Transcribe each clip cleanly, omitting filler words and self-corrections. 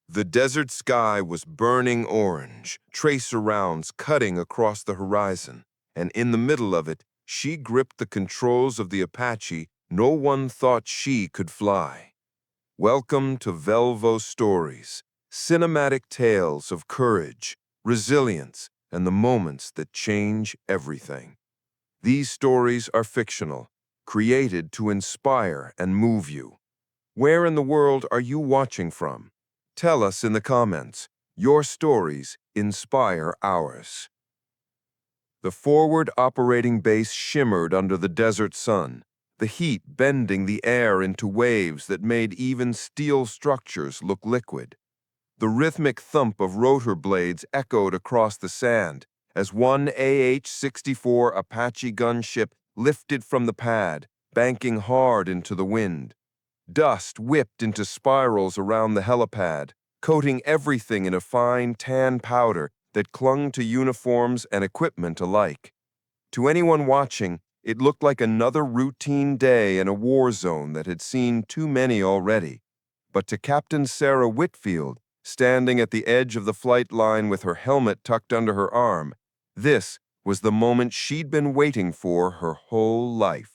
The desert sky was burning orange, tracer rounds cutting across the horizon, and in the middle of it, she gripped the controls of the Apache no one thought she could fly. Welcome to Velvo Stories, cinematic tales of courage, resilience, and the moments that change everything. These stories are fictional, created to inspire and move you. Where in the world are you watching from? Tell us in the comments. Your stories inspire ours. The forward operating base shimmered under the desert sun, the heat bending the air into waves that made even steel structures look liquid. The rhythmic thump of rotor blades echoed across the sand as one AH-64 Apache gunship lifted from the pad, banking hard into the wind. Dust whipped into spirals around the helipad, coating everything in a fine tan powder that clung to uniforms and equipment alike. To anyone watching, it looked like another routine day in a war zone that had seen too many already. But to Captain Sarah Whitfield, standing at the edge of the flight line with her helmet tucked under her arm, this was the moment she'd been waiting for her whole life.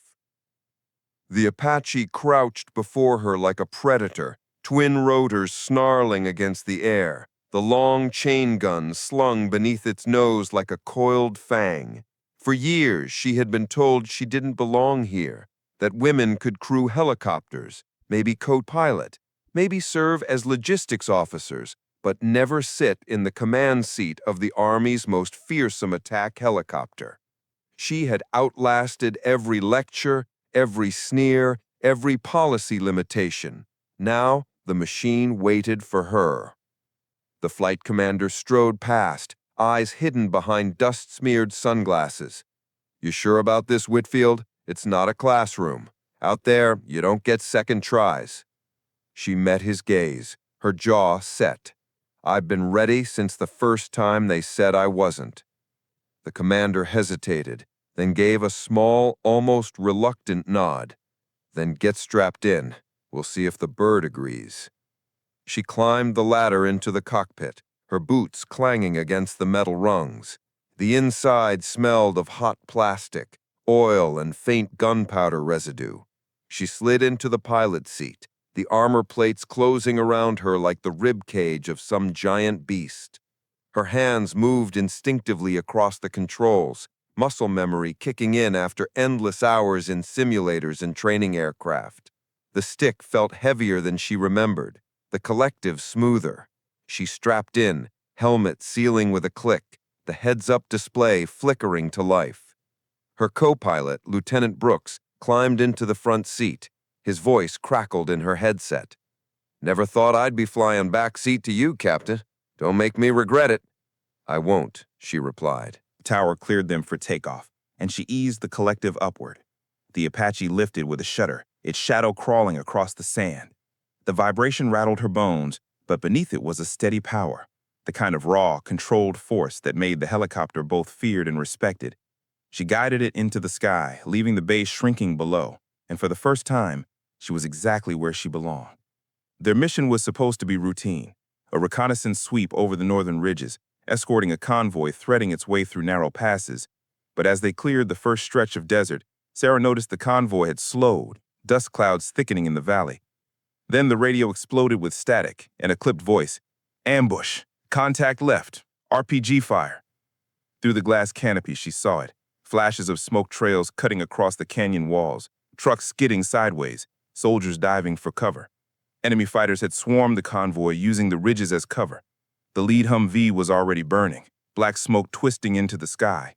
The Apache crouched before her like a predator, twin rotors snarling against the air, the long chain gun slung beneath its nose like a coiled fang. For years, she had been told she didn't belong here, that women could crew helicopters, maybe co-pilot, maybe serve as logistics officers, but never sit in the command seat of the Army's most fearsome attack helicopter. She had outlasted every lecture, every sneer, every policy limitation. Now, the machine waited for her. The flight commander strode past, eyes hidden behind dust-smeared sunglasses. "You sure about this, Whitfield? It's not a classroom. Out there, you don't get second tries." She met his gaze, her jaw set. "I've been ready since the first time they said I wasn't." The commander hesitated, then gave a small, almost reluctant nod. "Then get strapped in. We'll see if the bird agrees." She climbed the ladder into the cockpit, her boots clanging against the metal rungs. The inside smelled of hot plastic, oil, and faint gunpowder residue. She slid into the pilot's seat, the armor plates closing around her like the rib cage of some giant beast. Her hands moved instinctively across the controls, muscle memory kicking in after endless hours in simulators and training aircraft. The stick felt heavier than she remembered, the collective smoother. She strapped in, helmet sealing with a click, the heads-up display flickering to life. Her co-pilot, Lieutenant Brooks, climbed into the front seat. His voice crackled in her headset. "Never thought I'd be flying back seat to you, Captain. Don't make me regret it." "I won't," she replied. The tower cleared them for takeoff, and she eased the collective upward. The Apache lifted with a shudder, its shadow crawling across the sand. The vibration rattled her bones, but beneath it was a steady power, the kind of raw, controlled force that made the helicopter both feared and respected. She guided it into the sky, leaving the base shrinking below, and for the first time, she was exactly where she belonged. Their mission was supposed to be routine, a reconnaissance sweep over the northern ridges, escorting a convoy threading its way through narrow passes. But as they cleared the first stretch of desert, Sarah noticed the convoy had slowed, dust clouds thickening in the valley. Then the radio exploded with static and a clipped voice. "Ambush! Contact left! RPG fire!" Through the glass canopy, she saw it. Flashes of smoke trails cutting across the canyon walls, trucks skidding sideways, soldiers diving for cover. Enemy fighters had swarmed the convoy using the ridges as cover. The lead Humvee was already burning, black smoke twisting into the sky.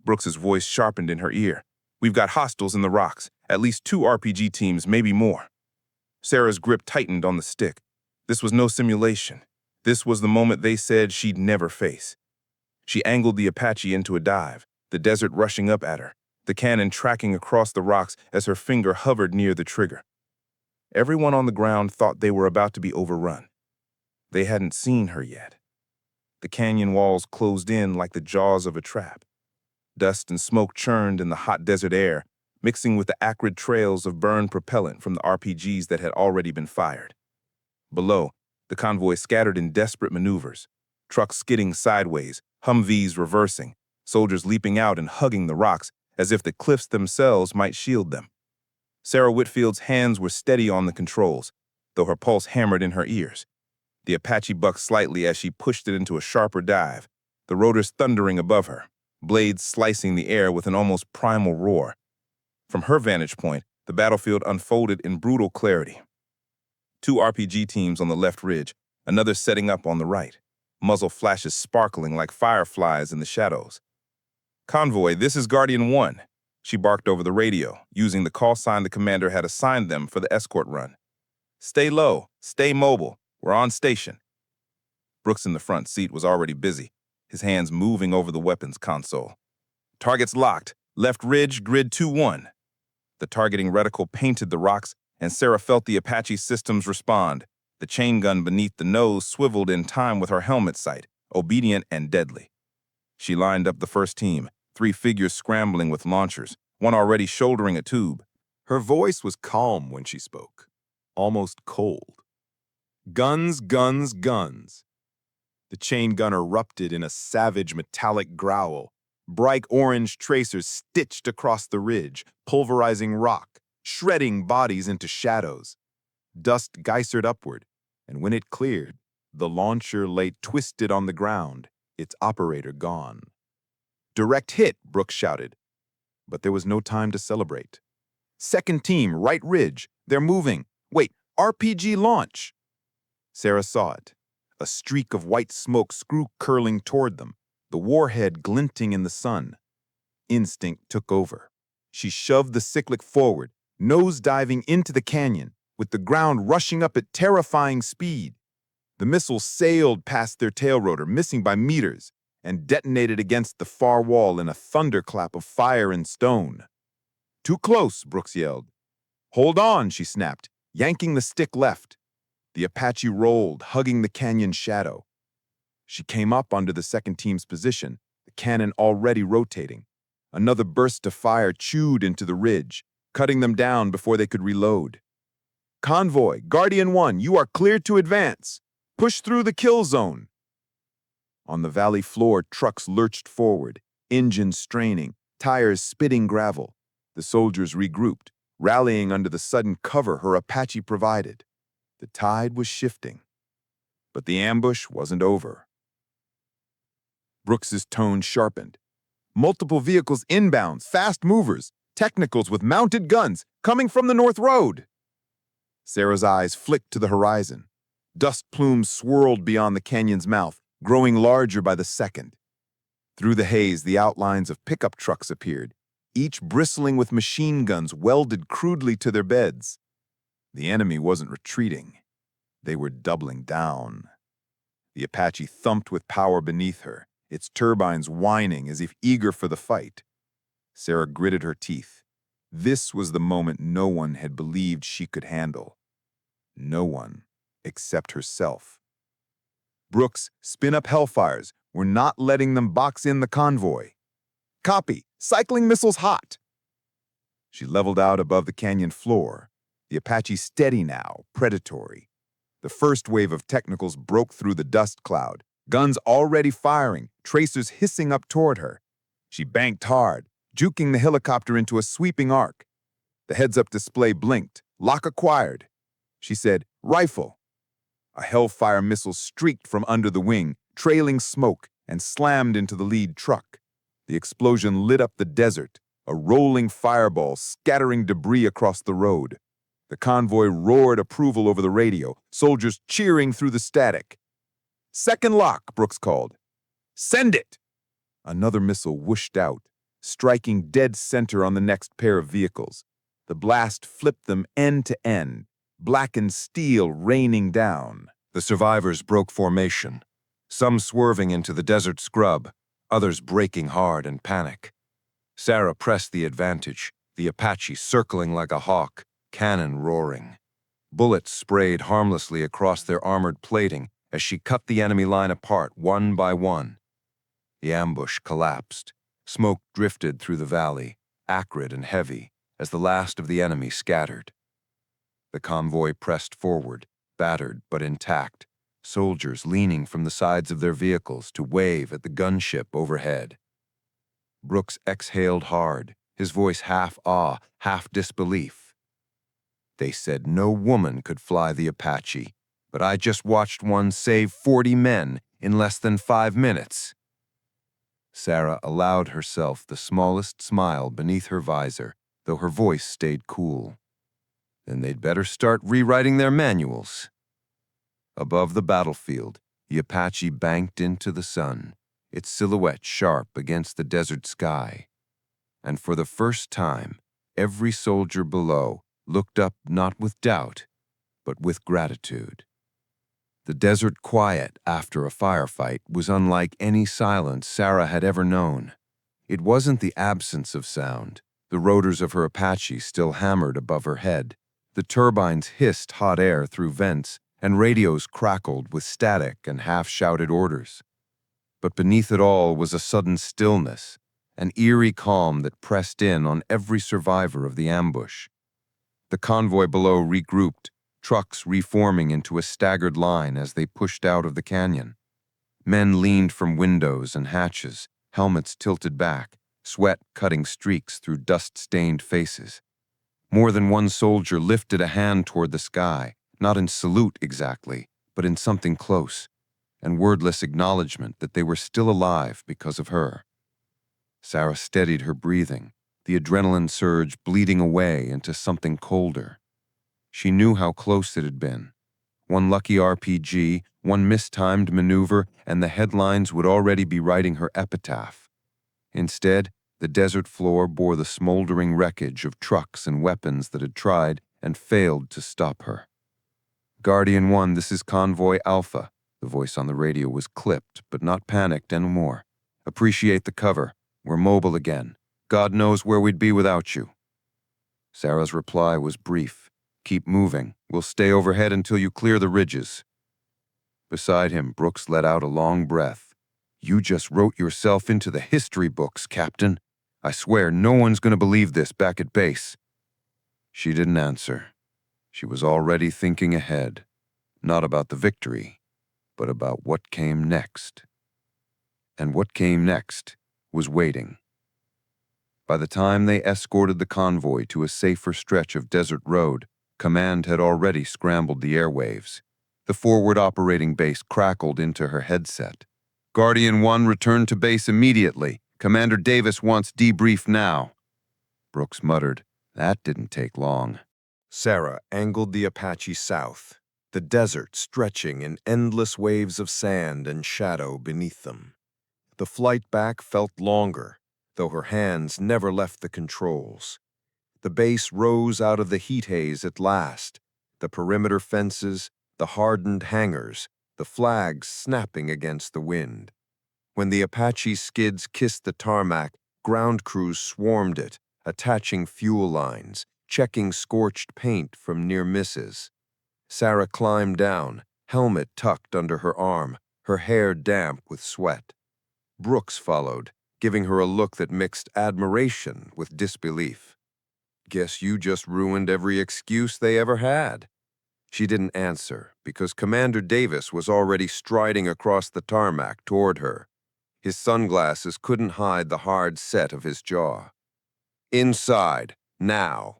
Brooks's voice sharpened in her ear. "We've got hostiles in the rocks, at least 2 RPG teams, maybe more." Sarah's grip tightened on the stick. This was no simulation. This was the moment they said she'd never face. She angled the Apache into a dive, the desert rushing up at her, the cannon tracking across the rocks as her finger hovered near the trigger. Everyone on the ground thought they were about to be overrun. They hadn't seen her yet. The canyon walls closed in like the jaws of a trap. Dust and smoke churned in the hot desert air, mixing with the acrid trails of burned propellant from the RPGs that had already been fired. Below, the The convoy scattered in desperate maneuvers. Trucks skidding sideways, Humvees reversing, soldiers leaping out and hugging the rocks as if the cliffs themselves might shield them. Sarah Whitfield's hands were steady on the controls, though her pulse hammered in her ears. The Apache bucked slightly as she pushed it into a sharper dive, the rotors thundering above her, blades slicing the air with an almost primal roar. From her vantage point, the battlefield unfolded in brutal clarity. 2 RPG teams on the left ridge, another setting up on the right, muzzle flashes sparkling like fireflies in the shadows. "Convoy, this is Guardian 1, she barked over the radio, using the call sign the commander had assigned them for the escort run. "Stay low, stay mobile, we're on station." Brooks in the front seat was already busy, his hands moving over the weapons console. "Targets locked, left ridge, grid 2-1. The targeting reticle painted the rocks, and Sarah felt the Apache systems respond. The chain gun beneath the nose swiveled in time with her helmet sight, obedient and deadly. She lined up the first team, 3 figures scrambling with launchers, one already shouldering a tube. Her voice was calm when she spoke, almost cold. "Guns, guns, guns." The chain gun erupted in a savage metallic growl. Bright orange tracers stitched across the ridge, pulverizing rock, shredding bodies into shadows. Dust geysered upward, and when it cleared, the launcher lay twisted on the ground, its operator gone. "Direct hit," Brooks shouted. But there was no time to celebrate. "Second team, right ridge. They're moving. Wait, RPG launch." Sarah saw it. A streak of white smoke screw-curling toward them, the warhead glinting in the sun. Instinct took over. She shoved the cyclic forward, nose-diving into the canyon, with the ground rushing up at terrifying speed. The missile sailed past their tail rotor, missing by meters, and detonated against the far wall in a thunderclap of fire and stone. "Too close," Brooks yelled. "Hold on," she snapped, yanking the stick left. The Apache rolled, hugging the canyon shadow. She came up under the second team's position, the cannon already rotating. Another burst of fire chewed into the ridge, cutting them down before they could reload. "Convoy, Guardian 1, you are cleared to advance. Push through the kill zone." On the valley floor, trucks lurched forward, engines straining, tires spitting gravel. The soldiers regrouped, rallying under the sudden cover her Apache provided. The tide was shifting, but the ambush wasn't over. Brooks's tone sharpened. "Multiple vehicles inbound, fast movers, technicals with mounted guns, coming from the North Road." Sarah's eyes flicked to the horizon. Dust plumes swirled beyond the canyon's mouth, growing larger by the second. Through the haze, the outlines of pickup trucks appeared, each bristling with machine guns welded crudely to their beds. The enemy wasn't retreating. They were doubling down. The Apache thumped with power beneath her, its turbines whining as if eager for the fight. Sarah gritted her teeth. This was the moment no one had believed she could handle. No one except herself. "Brooks, spin up Hellfires. We're not letting them box in the convoy." "Copy. Cycling missiles hot." She leveled out above the canyon floor, the Apache steady now, predatory. The first wave of technicals broke through the dust cloud, guns already firing, tracers hissing up toward her. She banked hard, juking the helicopter into a sweeping arc. The heads-up display blinked. "Lock acquired." She said, "Rifle." A Hellfire missile streaked from under the wing, trailing smoke, and slammed into the lead truck. The explosion lit up the desert, a rolling fireball scattering debris across the road. The convoy roared approval over the radio, soldiers cheering through the static. "Second lock," Brooks called. "Send it!" Another missile whooshed out, striking dead center on the next pair of vehicles. The blast flipped them end to end, blackened steel raining down. The survivors broke formation, some swerving into the desert scrub, others braking hard in panic. Sarah pressed the advantage, the Apache circling like a hawk, cannon roaring. Bullets sprayed harmlessly across their armored plating as she cut the enemy line apart one by one. The ambush collapsed. Smoke drifted through the valley, acrid and heavy, as the last of the enemy scattered. The convoy pressed forward, battered but intact, soldiers leaning from the sides of their vehicles to wave at the gunship overhead. Brooks exhaled hard, his voice half awe, half disbelief. They said no woman could fly the Apache, but I just watched one save 40 men in less than 5 minutes. Sarah allowed herself the smallest smile beneath her visor, though her voice stayed cool. Then they'd better start rewriting their manuals. Above the battlefield, the Apache banked into the sun, its silhouette sharp against the desert sky. And for the first time, every soldier below looked up not with doubt, but with gratitude. The desert quiet after a firefight was unlike any silence Sarah had ever known. It wasn't the absence of sound. The rotors of her Apache still hammered above her head. The turbines hissed hot air through vents, and radios crackled with static and half-shouted orders. But beneath it all was a sudden stillness, an eerie calm that pressed in on every survivor of the ambush. The convoy below regrouped, trucks reforming into a staggered line as they pushed out of the canyon. Men leaned from windows and hatches, helmets tilted back, sweat cutting streaks through dust-stained faces. More than one soldier lifted a hand toward the sky, not in salute exactly, but in something close, and wordless acknowledgement that they were still alive because of her. Sarah steadied her breathing, the adrenaline surge bleeding away into something colder. She knew how close it had been. One lucky RPG, one mistimed maneuver, and the headlines would already be writing her epitaph. Instead, the desert floor bore the smoldering wreckage of trucks and weapons that had tried and failed to stop her. Guardian 1, this is Convoy Alpha. The voice on the radio was clipped, but not panicked anymore. Appreciate the cover. We're mobile again. God knows where we'd be without you. Sarah's reply was brief. Keep moving. We'll stay overhead until you clear the ridges. Beside him, Brooks let out a long breath. You just wrote yourself into the history books, Captain. I swear no one's going to believe this back at base. She didn't answer. She was already thinking ahead, not about the victory, but about what came next. And what came next was waiting. By the time they escorted the convoy to a safer stretch of desert road, command had already scrambled the airwaves. The forward operating base crackled into her headset. Guardian 1, return to base immediately. Commander Davis wants debrief now. Brooks muttered. That didn't take long. Sarah angled the Apache south, the desert stretching in endless waves of sand and shadow beneath them. The flight back felt longer, though her hands never left the controls. The base rose out of the heat haze at last, the perimeter fences, the hardened hangars, the flags snapping against the wind. When the Apache skids kissed the tarmac, ground crews swarmed it, attaching fuel lines, checking scorched paint from near misses. Sarah climbed down, helmet tucked under her arm, her hair damp with sweat. Brooks followed, giving her a look that mixed admiration with disbelief. Guess you just ruined every excuse they ever had. She didn't answer, because Commander Davis was already striding across the tarmac toward her. His sunglasses couldn't hide the hard set of his jaw. Inside, now.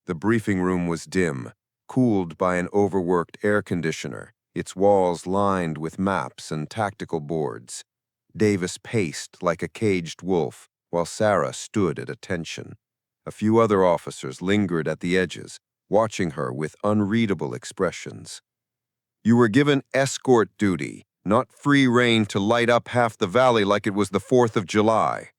The briefing room was dim, cooled by an overworked air conditioner, its walls lined with maps and tactical boards. Davis paced like a caged wolf, while Sarah stood at attention. A few other officers lingered at the edges, watching her with unreadable expressions. You were given escort duty, not free rein to light up half the valley like it was the 4th of July.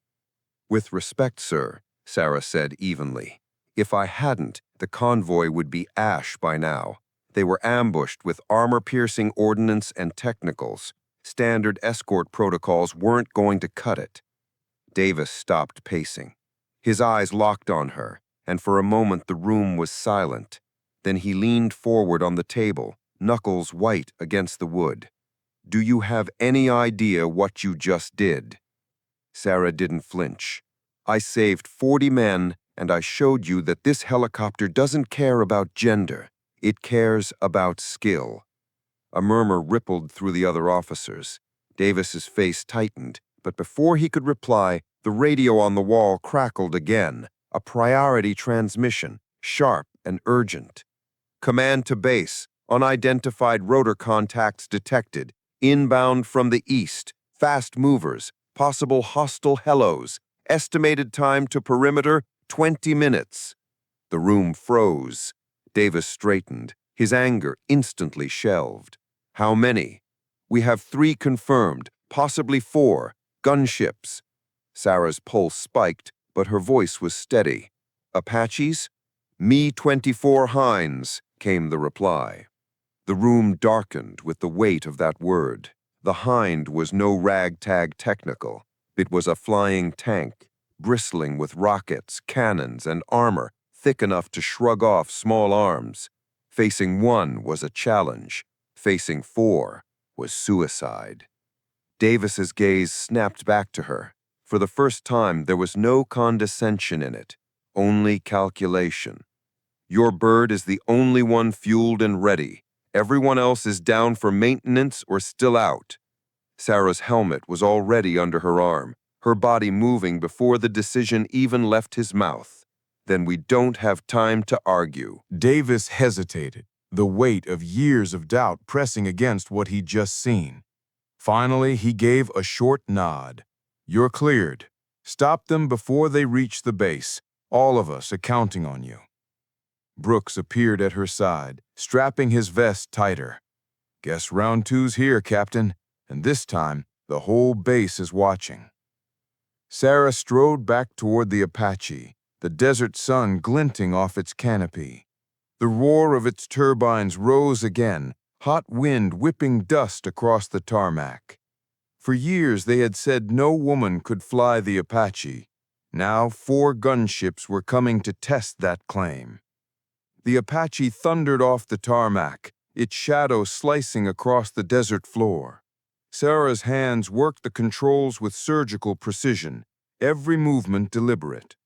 With respect, sir, Sarah said evenly. If I hadn't, the convoy would be ash by now. They were ambushed with armor-piercing ordnance and technicals. Standard escort protocols weren't going to cut it. Davis stopped pacing. His eyes locked on her, and for a moment the room was silent. Then he leaned forward on the table, knuckles white against the wood. Do you have any idea what you just did? Sarah didn't flinch. I saved 40 men, and I showed you that this helicopter doesn't care about gender. It cares about skill. A murmur rippled through the other officers. Davis's face tightened, but before he could reply, the radio on the wall crackled again, a priority transmission, sharp and urgent. Command to base, unidentified rotor contacts detected, inbound from the east, fast movers, possible hostile helos, estimated time to perimeter, 20 minutes. The room froze. Davis straightened, his anger instantly shelved. How many? We have 3 confirmed, possibly 4, gunships. Sarah's pulse spiked, but her voice was steady. Apaches? Me-24 Hinds, came the reply. The room darkened with the weight of that word. The Hind was no ragtag technical. It was a flying tank, bristling with rockets, cannons, and armor thick enough to shrug off small arms. Facing 1 was a challenge. Facing 4 was suicide. Davis's gaze snapped back to her. For the first time, there was no condescension in it, only calculation. Your bird is the only one fueled and ready. Everyone else is down for maintenance or still out. Sarah's helmet was already under her arm, her body moving before the decision even left his mouth. Then we don't have time to argue. Davis hesitated, the weight of years of doubt pressing against what he'd just seen. Finally, he gave a short nod. You're cleared. Stop them before they reach the base. All of us are counting on you. Brooks appeared at her side, strapping his vest tighter. Guess round 2's here, Captain, and this time the whole base is watching. Sarah strode back toward the Apache, the desert sun glinting off its canopy. The roar of its turbines rose again, hot wind whipping dust across the tarmac. For years they had said no woman could fly the Apache. Now 4 gunships were coming to test that claim. The Apache thundered off the tarmac, its shadow slicing across the desert floor. Sarah's hands worked the controls with surgical precision, every movement deliberate.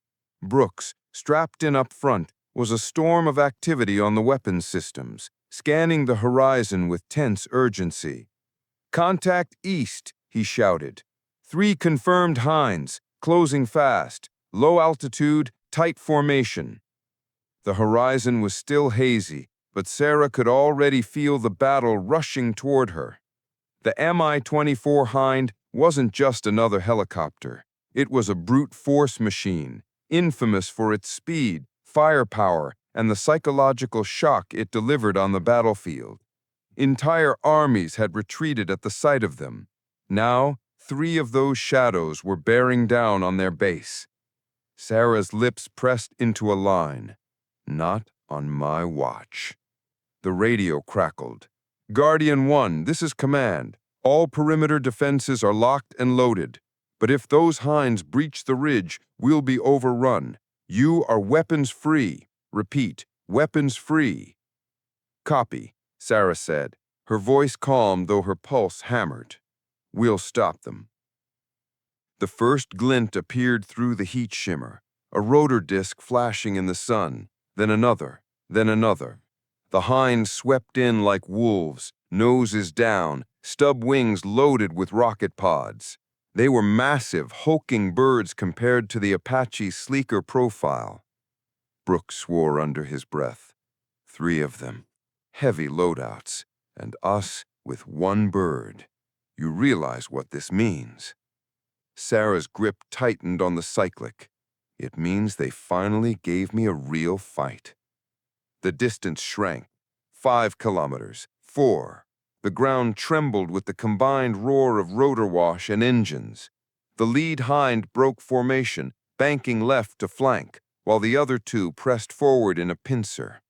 Brooks, strapped in up front, was a storm of activity on the weapons systems, scanning the horizon with tense urgency. Contact east, he shouted. 3 confirmed Hinds, closing fast, low altitude, tight formation. The horizon was still hazy, but Sarah could already feel the battle rushing toward her. The Mi-24 Hind wasn't just another helicopter. It was a brute force machine, infamous for its speed, firepower, and the psychological shock it delivered on the battlefield. Entire armies had retreated at the sight of them. Now, 3 of those shadows were bearing down on their base. Sarah's lips pressed into a line. Not on my watch. The radio crackled. Guardian 1, this is command. All perimeter defenses are locked and loaded. But if those Hinds breach the ridge, we'll be overrun. You are weapons free. Repeat, weapons free. Copy, Sarah said, her voice calm though her pulse hammered. We'll stop them. The first glint appeared through the heat shimmer, a rotor disc flashing in the sun, then another, then another. The Hinds swept in like wolves, noses down, stub wings loaded with rocket pods. They were massive, hulking birds compared to the Apache's sleeker profile. Brooks swore under his breath. 3 of them. Heavy loadouts, and us with 1 bird. You realize what this means. Sarah's grip tightened on the cyclic. It means they finally gave me a real fight. The distance shrank. 5 kilometers, 4. The ground trembled with the combined roar of rotor wash and engines. The lead Hind broke formation, banking left to flank, while the other 2 pressed forward in a pincer.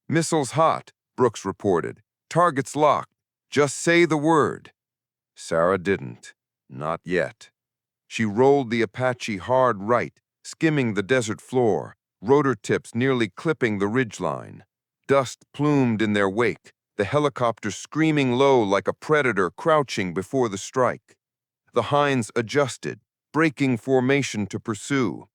Missiles hot, Brooks reported. Targets locked. Just say the word. Sarah didn't. Not yet. She rolled the Apache hard right, skimming the desert floor, rotor tips nearly clipping the ridgeline. Dust plumed in their wake, the helicopter screaming low like a predator crouching before the strike. The Hinds adjusted, breaking formation to pursue.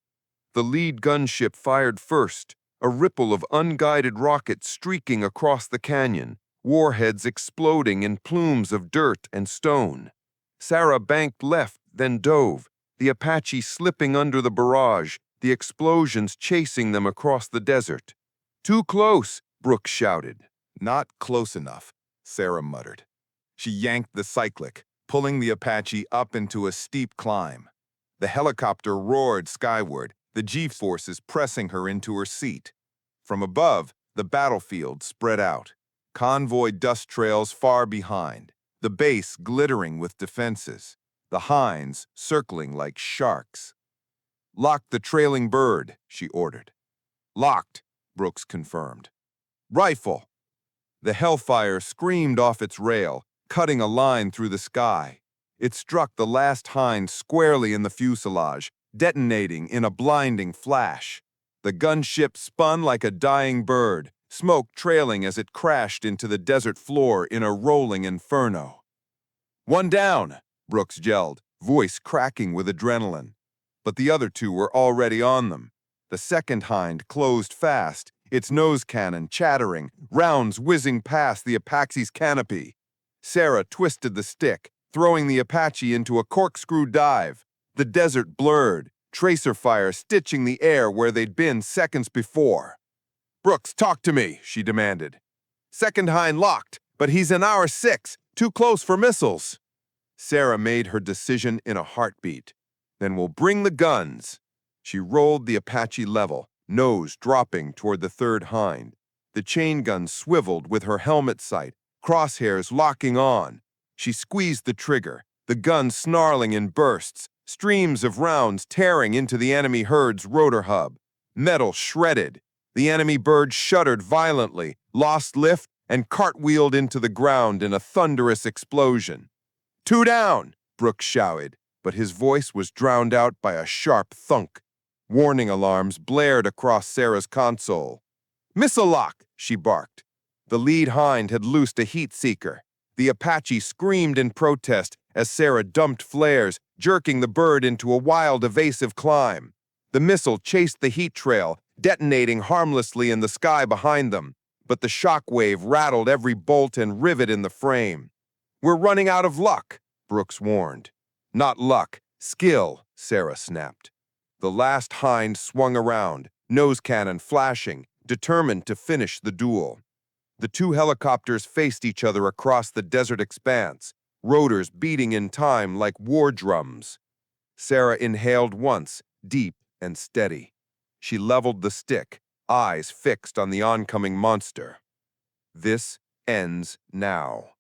The lead gunship fired first, a ripple of unguided rockets streaking across the canyon, warheads exploding in plumes of dirt and stone. Sarah banked left, then dove, the Apache slipping under the barrage, the explosions chasing them across the desert. "Too close," Brooks shouted. Not close enough, Sarah muttered. She yanked the cyclic, pulling the Apache up into a steep climb. The helicopter roared skyward, the G-forces pressing her into her seat. From above, the battlefield spread out, convoy dust trails far behind, the base glittering with defenses, the Hinds circling like sharks. "Lock the trailing bird," she ordered. "Locked," Brooks confirmed. "Rifle!" The Hellfire screamed off its rail, cutting a line through the sky. It struck the last Hind squarely in the fuselage, detonating in a blinding flash. The gunship spun like a dying bird, smoke trailing as it crashed into the desert floor in a rolling inferno. "One down," Brooks yelled, voice cracking with adrenaline. But the other two were already on them. The second Hind closed fast, its nose cannon chattering, rounds whizzing past the Apache's canopy. Sarah twisted the stick, throwing the Apache into a corkscrew dive. The desert blurred, tracer fire stitching the air where they'd been seconds before. "Brooks, talk to me," she demanded. "Second Hind locked, but he's in our 6, too close for missiles." Sarah made her decision in a heartbeat. "Then we'll bring the guns." She rolled the Apache level, nose dropping toward the third Hind. The chain gun swiveled with her helmet sight, crosshairs locking on. She squeezed the trigger, the gun snarling in bursts, streams of rounds tearing into the enemy herd's rotor hub. Metal shredded. The enemy bird shuddered violently, lost lift, and cartwheeled into the ground in a thunderous explosion. "Two down," Brooks shouted, but his voice was drowned out by a sharp thunk. Warning alarms blared across Sarah's console. "Missile lock," she barked. The lead Hind had loosed a heat seeker. The Apache screamed in protest as Sarah dumped flares, jerking the bird into a wild, evasive climb. The missile chased the heat trail, detonating harmlessly in the sky behind them, but the shock wave rattled every bolt and rivet in the frame. "We're running out of luck," Brooks warned. "Not luck, skill," Sarah snapped. The last Hind swung around, nose cannon flashing, determined to finish the duel. The two helicopters faced each other across the desert expanse, rotors beating in time like war drums. Sarah inhaled once, deep and steady. She leveled the stick, eyes fixed on the oncoming monster. This ends now.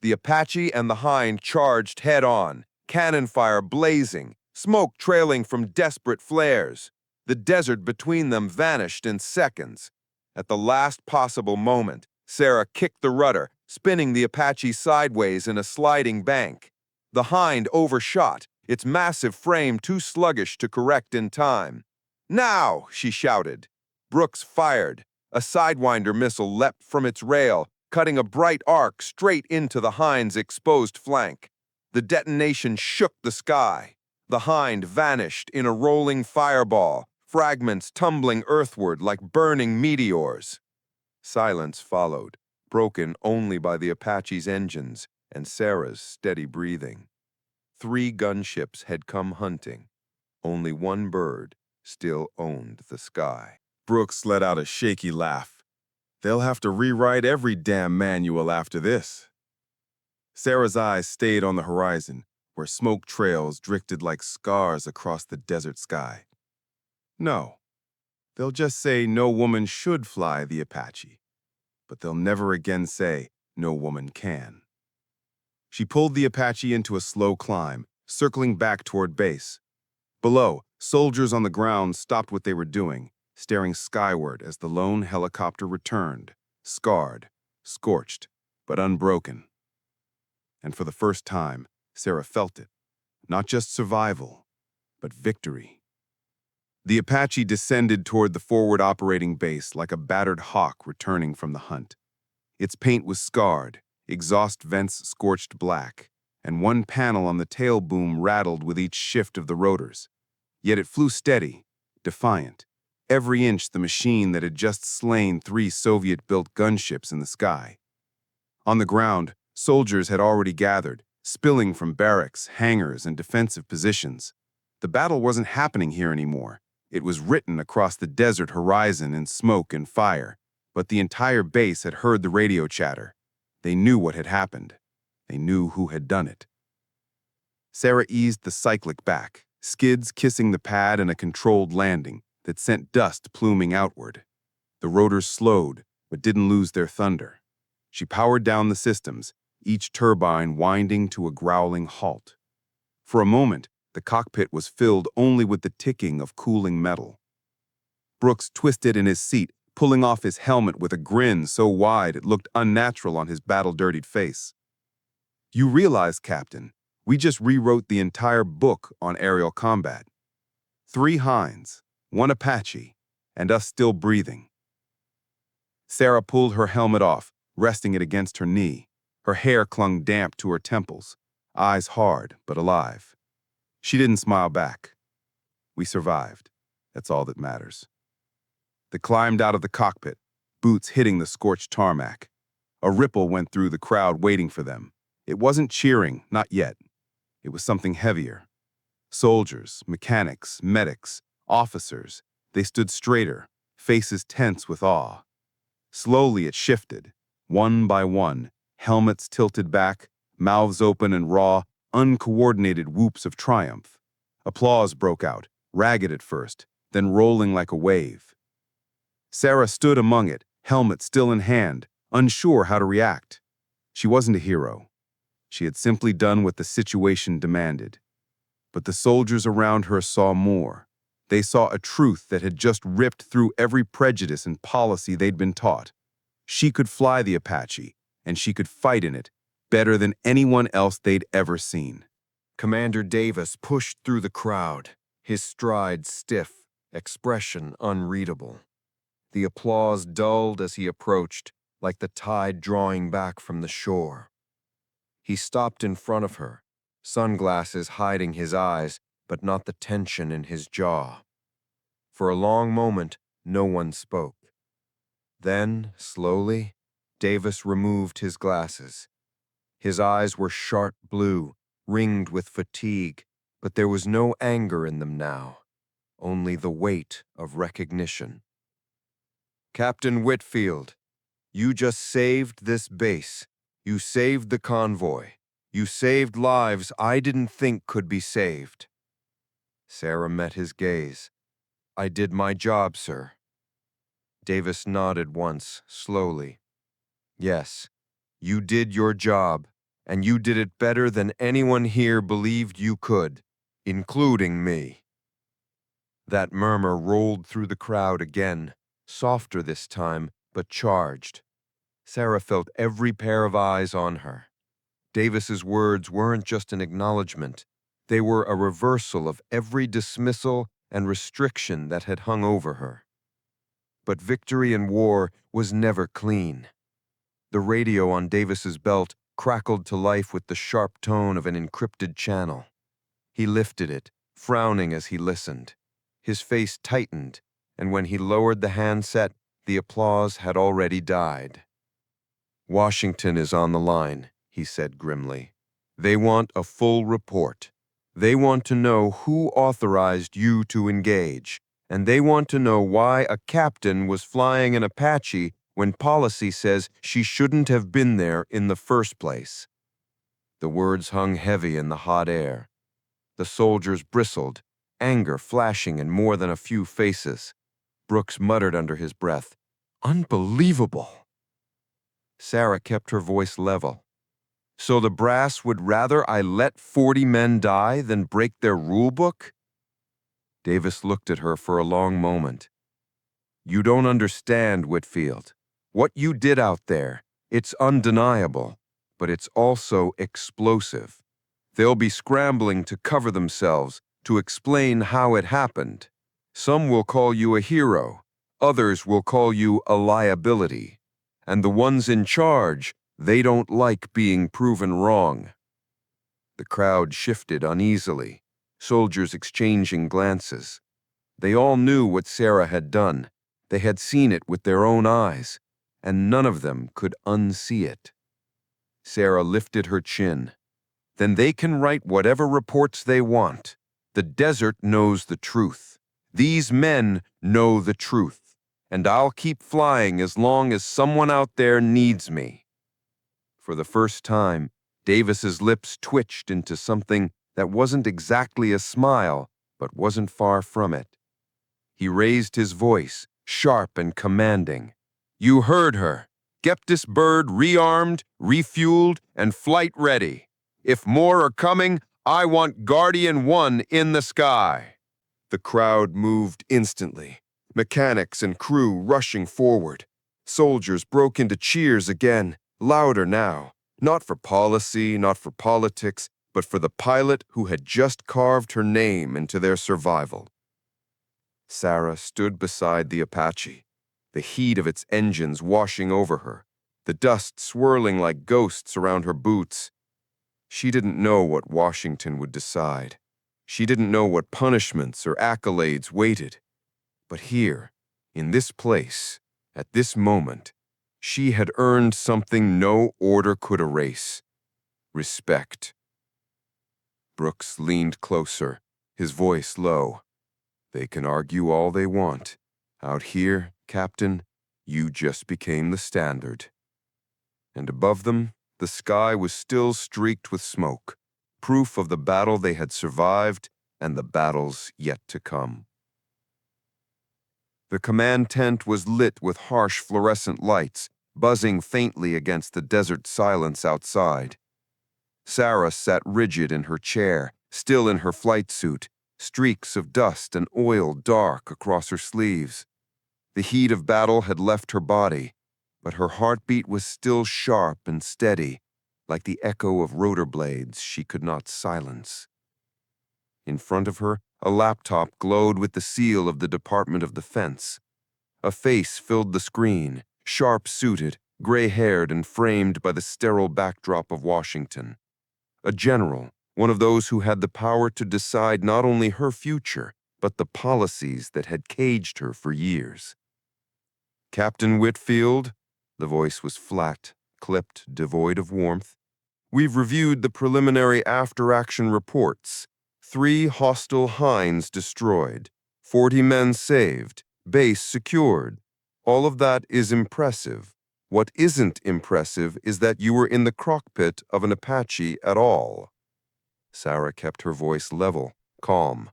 The Apache and the Hind charged head-on, cannon fire blazing, smoke trailing from desperate flares. The desert between them vanished in seconds. At the last possible moment, Sarah kicked the rudder, spinning the Apache sideways in a sliding bank. The Hind overshot, its massive frame too sluggish to correct in time. "Now!" she shouted. Brooks fired. A Sidewinder missile leapt from its rail, cutting a bright arc straight into the Hind's exposed flank. The detonation shook the sky. The Hind vanished in a rolling fireball, fragments tumbling earthward like burning meteors. Silence followed, broken only by the Apache's engines and Sarah's steady breathing. 3 gunships had come hunting. Only one bird still owned the sky. Brooks let out a shaky laugh. They'll have to rewrite every damn manual after this. Sarah's eyes stayed on the horizon, where smoke trails drifted like scars across the desert sky. No, they'll just say no woman should fly the Apache, but they'll never again say no woman can. She pulled the Apache into a slow climb, circling back toward base. Below, soldiers on the ground stopped what they were doing, staring skyward as the lone helicopter returned, scarred, scorched, but unbroken. And for the first time, Sarah felt it. Not just survival, but victory. The Apache descended toward the forward operating base like a battered hawk returning from the hunt. Its paint was scarred, exhaust vents scorched black, and one panel on the tail boom rattled with each shift of the rotors. Yet it flew steady, defiant, every inch the machine that had just slain 3 Soviet-built gunships in the sky. On the ground, soldiers had already gathered, spilling from barracks, hangars, and defensive positions. The battle wasn't happening here anymore. It was written across the desert horizon in smoke and fire, but the entire base had heard the radio chatter. They knew what had happened. They knew who had done it. Sarah eased the cyclic back, skids kissing the pad in a controlled landing that sent dust pluming outward. The rotors slowed, but didn't lose their thunder. She powered down the systems, each turbine winding to a growling halt. For a moment, the cockpit was filled only with the ticking of cooling metal. Brooks twisted in his seat, pulling off his helmet with a grin so wide it looked unnatural on his battle-dirtied face. "You realize, Captain, we just rewrote the entire book on aerial combat. 3 Hinds, 1 Apache, and us still breathing." Sarah pulled her helmet off, resting it against her knee. Her hair clung damp to her temples, eyes hard but alive. She didn't smile back. "We survived. That's all that matters." They climbed out of the cockpit, boots hitting the scorched tarmac. A ripple went through the crowd waiting for them. It wasn't cheering, not yet. It was something heavier. Soldiers, mechanics, medics, officers, they stood straighter, faces tense with awe. Slowly it shifted, one by one, helmets tilted back, mouths open and raw, uncoordinated whoops of triumph. Applause broke out, ragged at first, then rolling like a wave. Sarah stood among it, helmet still in hand, unsure how to react. She wasn't a hero. She had simply done what the situation demanded. But the soldiers around her saw more. They saw a truth that had just ripped through every prejudice and policy they'd been taught. She could fly the Apache, and she could fight in it better than anyone else they'd ever seen. Commander Davis pushed through the crowd, his stride stiff, expression unreadable. The applause dulled as he approached, like the tide drawing back from the shore. He stopped in front of her, sunglasses hiding his eyes, but not the tension in his jaw. For a long moment, no one spoke. Then, slowly, Davis removed his glasses. His eyes were sharp blue, ringed with fatigue, but there was no anger in them now, only the weight of recognition. "Captain Whitfield, you just saved this base. You saved the convoy. You saved lives I didn't think could be saved." Sarah met his gaze. "I did my job, sir." Davis nodded once, slowly. "Yes, you did your job, and you did it better than anyone here believed you could, including me." That murmur rolled through the crowd again, softer this time, but charged. Sarah felt every pair of eyes on her. Davis's words weren't just an acknowledgement. They were a reversal of every dismissal and restriction that had hung over her. But victory in war was never clean. The radio on Davis's belt crackled to life with the sharp tone of an encrypted channel. He lifted it, frowning as he listened. His face tightened, and when he lowered the handset, the applause had already died. "Washington is on the line," he said grimly. "They want a full report. They want to know who authorized you to engage, and they want to know why a captain was flying an Apache when policy says she shouldn't have been there in the first place." The words hung heavy in the hot air. The soldiers bristled, anger flashing in more than a few faces. Brooks muttered under his breath, "Unbelievable." Sarah kept her voice level. "So the brass would rather I let 40 men die than break their rule book?" Davis looked at her for a long moment. "You don't understand, Whitfield. What you did out there, it's undeniable, but it's also explosive. They'll be scrambling to cover themselves, to explain how it happened. Some will call you a hero, others will call you a liability. And the ones in charge, they don't like being proven wrong." The crowd shifted uneasily, soldiers exchanging glances. They all knew what Sarah had done. They had seen it with their own eyes, and none of them could unsee it. Sarah lifted her chin. Then they can write whatever reports they want. The desert knows the truth. These men know the truth. And I'll keep flying as long as someone out there needs me. For the first time, Davis's lips twitched into something that wasn't exactly a smile, but wasn't far from it. He raised his voice, sharp and commanding. You heard her. Get this bird rearmed, refueled, and flight ready. If more are coming, I want Guardian 1 in the sky. The crowd moved instantly, mechanics and crew rushing forward. Soldiers broke into cheers again, louder now, not for policy, not for politics, but for the pilot who had just carved her name into their survival. Sarah stood beside the Apache, the heat of its engines washing over her, the dust swirling like ghosts around her boots. She didn't know what Washington would decide. She didn't know what punishments or accolades waited. But here, in this place, at this moment, she had earned something no order could erase. Respect. Brooks leaned closer, his voice low. They can argue all they want. Out here, Captain, you just became the standard. And above them, the sky was still streaked with smoke, proof of the battle they had survived and the battles yet to come. The command tent was lit with harsh fluorescent lights, buzzing faintly against the desert silence outside. Sarah sat rigid in her chair, still in her flight suit, streaks of dust and oil dark across her sleeves. The heat of battle had left her body, but her heartbeat was still sharp and steady, like the echo of rotor blades she could not silence. In front of her, a laptop glowed with the seal of the Department of Defense. A face filled the screen, sharp-suited, gray-haired and framed by the sterile backdrop of Washington. A general, one of those who had the power to decide not only her future, but the policies that had caged her for years. Captain Whitfield, the voice was flat, clipped, devoid of warmth. We've reviewed the preliminary after-action reports. 3 hostile Hinds destroyed, 40 men saved, base secured. All of that is impressive. What isn't impressive is that you were in the cockpit of an Apache at all. Sarah kept her voice level, calm.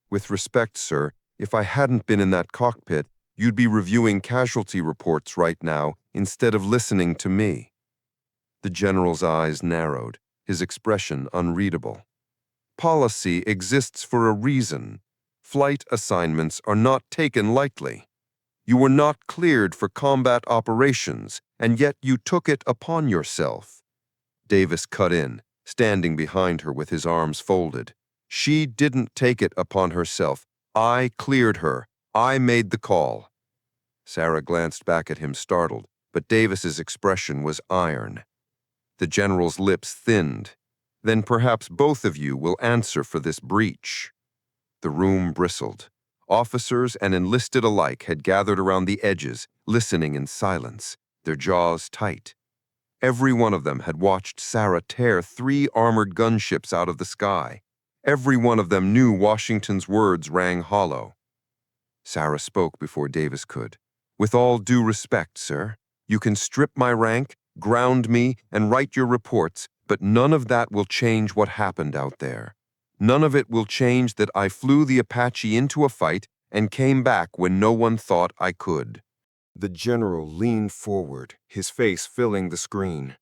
With respect, sir, if I hadn't been in that cockpit, you'd be reviewing casualty reports right now instead of listening to me. The general's eyes narrowed, his expression unreadable. Policy exists for a reason. Flight assignments are not taken lightly. You were not cleared for combat operations, and yet you took it upon yourself. Davis cut in, standing behind her with his arms folded. She didn't take it upon herself. I cleared her. I made the call. Sarah glanced back at him startled, but Davis's expression was iron. The general's lips thinned. Then perhaps both of you will answer for this breach. The room bristled. Officers and enlisted alike had gathered around the edges, listening in silence, their jaws tight. Every one of them had watched Sarah tear 3 armored gunships out of the sky. Every one of them knew Washington's words rang hollow. Sarah spoke before Davis could. With all due respect, sir, you can strip my rank, ground me, and write your reports, but none of that will change what happened out there. None of it will change that I flew the Apache into a fight and came back when no one thought I could. The general leaned forward, his face filling the screen.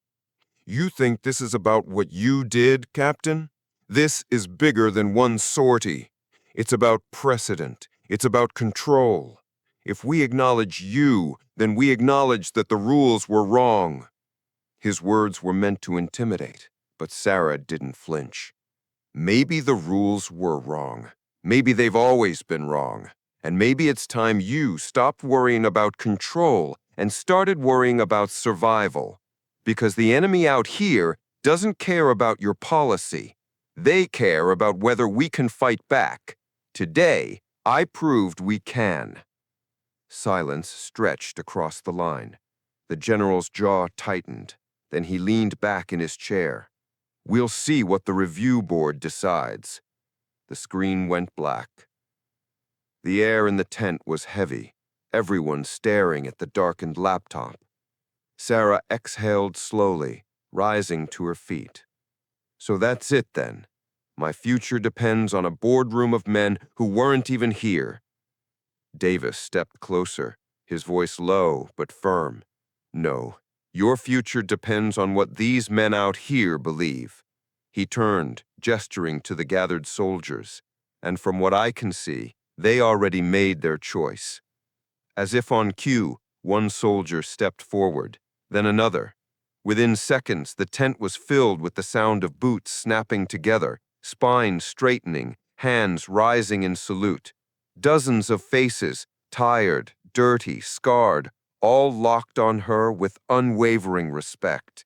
You think this is about what you did, Captain? This is bigger than one sortie. It's about precedent. It's about control. If we acknowledge you, then we acknowledge that the rules were wrong. His words were meant to intimidate, but Sarah didn't flinch. Maybe the rules were wrong. Maybe they've always been wrong. And maybe it's time you stopped worrying about control and started worrying about survival. Because the enemy out here doesn't care about your policy. They care about whether we can fight back. Today, I proved we can. Silence stretched across the line. The general's jaw tightened. Then he leaned back in his chair. "We'll see what the review board decides." The screen went black. The air in the tent was heavy, everyone staring at the darkened laptop. Sarah exhaled slowly, rising to her feet. "So that's it then. My future depends on a boardroom of men who weren't even here." Davis stepped closer, his voice low but firm. "No, your future depends on what these men out here believe." He turned, gesturing to the gathered soldiers, and from what I can see, they already made their choice. As if on cue, one soldier stepped forward, then another. Within seconds, the tent was filled with the sound of boots snapping together, spines straightening, hands rising in salute. Dozens of faces, tired, dirty, scarred, all locked on her with unwavering respect.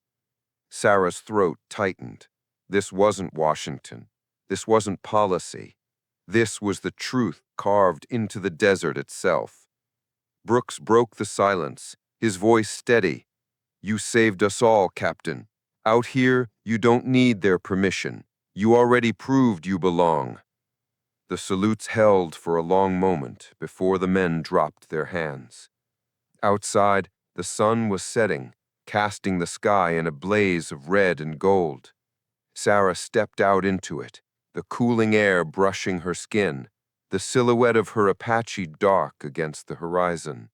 Sarah's throat tightened. This wasn't Washington. This wasn't policy. This was the truth carved into the desert itself. Brooks broke the silence, his voice steady. "You saved us all, Captain. Out here, you don't need their permission. You already proved you belong." The salutes held for a long moment before the men dropped their hands. Outside, the sun was setting, casting the sky in a blaze of red and gold. Sarah stepped out into it, the cooling air brushing her skin, the silhouette of her Apache dark against the horizon.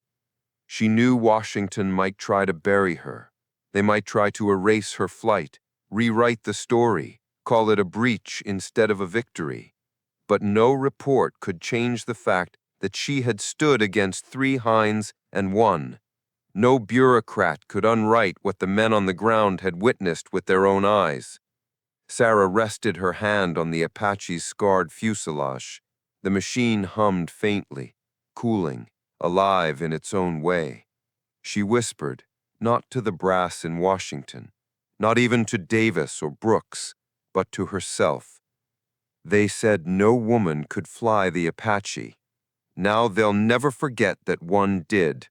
She knew Washington might try to bury her. They might try to erase her flight, rewrite the story, call it a breach instead of a victory. But no report could change the fact that she had stood against 3 Hinds and won. No bureaucrat could unwrite what the men on the ground had witnessed with their own eyes. Sarah rested her hand on the Apache's scarred fuselage. The machine hummed faintly, cooling, alive in its own way. She whispered, not to the brass in Washington, not even to Davis or Brooks, but to herself. They said no woman could fly the Apache. Now they'll never forget that one did.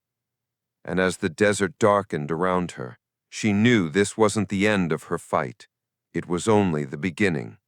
And as the desert darkened around her, she knew this wasn't the end of her fight. It was only the beginning.